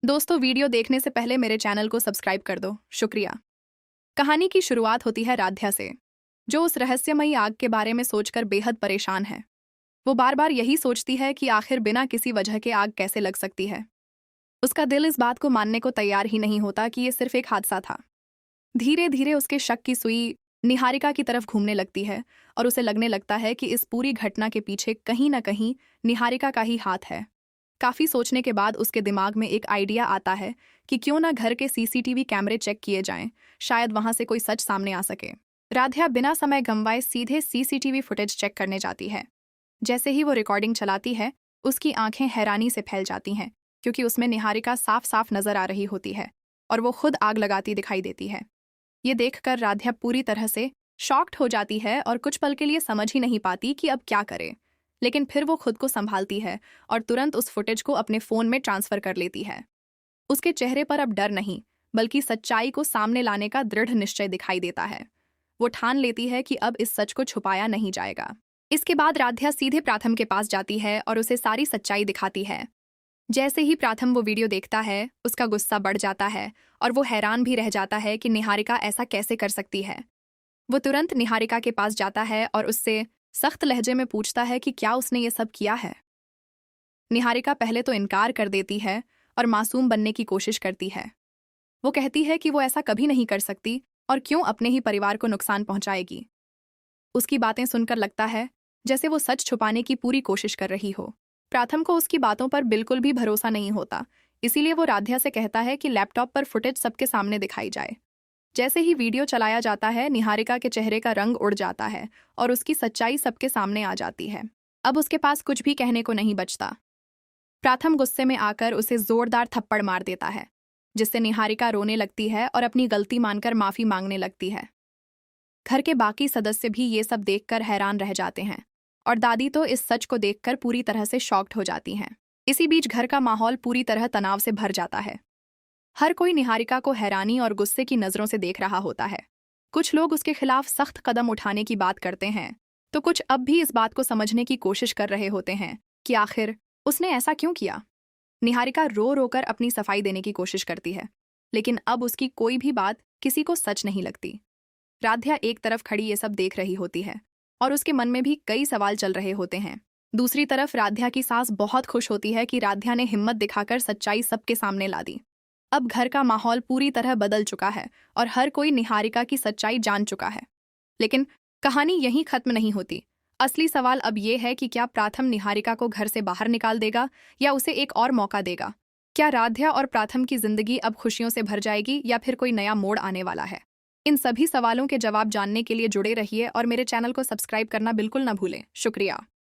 दोस्तों, वीडियो देखने से पहले मेरे चैनल को सब्सक्राइब कर दो, शुक्रिया। कहानी की शुरुआत होती है राध्या से, जो उस रहस्यमयी आग के बारे में सोचकर बेहद परेशान है। वो बार बार यही सोचती है कि आखिर बिना किसी वजह के आग कैसे लग सकती है। उसका दिल इस बात को मानने को तैयार ही नहीं होता कि ये सिर्फ एक हादसा था। धीरे धीरे उसके शक की सुई निहारिका की तरफ घूमने लगती है और उसे लगने लगता है कि इस पूरी घटना के पीछे कहीं न कहीं निहारिका का ही हाथ है। काफी सोचने के बाद उसके दिमाग में एक आइडिया आता है कि क्यों ना घर के सीसीटीवी कैमरे चेक किए जाएं, शायद वहां से कोई सच सामने आ सके। राध्या बिना समय गंवाए सीधे सीसीटीवी फुटेज चेक करने जाती है। जैसे ही वो रिकॉर्डिंग चलाती है, उसकी आंखें हैरानी से फैल जाती हैं, क्योंकि उसमें निहारिका साफ साफ नजर आ रही होती है और वो खुद आग लगाती दिखाई देती है। ये देखकर राध्या पूरी तरह से शॉक्ड हो जाती है और कुछ पल के लिए समझ ही नहीं पाती कि अब क्या करे। लेकिन फिर वो खुद को संभालती है और तुरंत उस फुटेज को अपने फोन में ट्रांसफर कर लेती है। उसके चेहरे पर अब डर नहीं, बल्कि सच्चाई को सामने लाने का दृढ़ निश्चय दिखाई देता है। वो ठान लेती है कि अब इस सच को छुपाया नहीं जाएगा। इसके बाद राध्या सीधे प्राथम के पास जाती है और उसे सारी सच्चाई दिखाती है। जैसे ही प्राथम वो वीडियो देखता है, उसका गुस्सा बढ़ जाता है और वो हैरान भी रह जाता है कि निहारिका ऐसा कैसे कर सकती है। वो तुरंत निहारिका के पास जाता है और उससे सख्त लहजे में पूछता है कि क्या उसने ये सब किया है। निहारिका पहले तो इनकार कर देती है और मासूम बनने की कोशिश करती है। वो कहती है कि वो ऐसा कभी नहीं कर सकती और क्यों अपने ही परिवार को नुकसान पहुंचाएगी। उसकी बातें सुनकर लगता है जैसे वो सच छुपाने की पूरी कोशिश कर रही हो। प्राथम को उसकी बातों पर बिल्कुल भी भरोसा नहीं होता, इसीलिए वो राध्या से कहता है कि लैपटॉप पर फुटेज सबके सामने दिखाई जाए। जैसे ही वीडियो चलाया जाता है, निहारिका के चेहरे का रंग उड़ जाता है और उसकी सच्चाई सबके सामने आ जाती है। अब उसके पास कुछ भी कहने को नहीं बचता। प्राथम गुस्से में आकर उसे जोरदार थप्पड़ मार देता है, जिससे निहारिका रोने लगती है और अपनी गलती मानकर माफी मांगने लगती है। घर के बाकी सदस्य भी ये सब देखकर हैरान रह जाते हैं और दादी तो इस सच को देखकर पूरी तरह से शॉक्ड हो जाती हैं। इसी बीच घर का माहौल पूरी तरह तनाव से भर जाता है। हर कोई निहारिका को हैरानी और गुस्से की नजरों से देख रहा होता है। कुछ लोग उसके खिलाफ सख्त कदम उठाने की बात करते हैं, तो कुछ अब भी इस बात को समझने की कोशिश कर रहे होते हैं कि आखिर उसने ऐसा क्यों किया। निहारिका रो रो कर अपनी सफाई देने की कोशिश करती है, लेकिन अब उसकी कोई भी बात किसी को सच नहीं लगती। राध्या एक तरफ खड़ी ये सब देख रही होती है और उसके मन में भी कई सवाल चल रहे होते हैं। दूसरी तरफ राध्या की सास बहुत खुश होती है कि राध्या ने हिम्मत दिखाकर सच्चाई सबके सामने ला दी। अब घर का माहौल पूरी तरह बदल चुका है और हर कोई निहारिका की सच्चाई जान चुका है। लेकिन कहानी यहीं खत्म नहीं होती। असली सवाल अब ये है कि क्या प्राथम निहारिका को घर से बाहर निकाल देगा या उसे एक और मौका देगा। क्या राध्या और प्राथम की जिंदगी अब खुशियों से भर जाएगी या फिर कोई नया मोड़ आने वाला है। इन सभी सवालों के जवाब जानने के लिए जुड़े रहिए और मेरे चैनल को सब्सक्राइब करना बिल्कुल ना भूलें। शुक्रिया।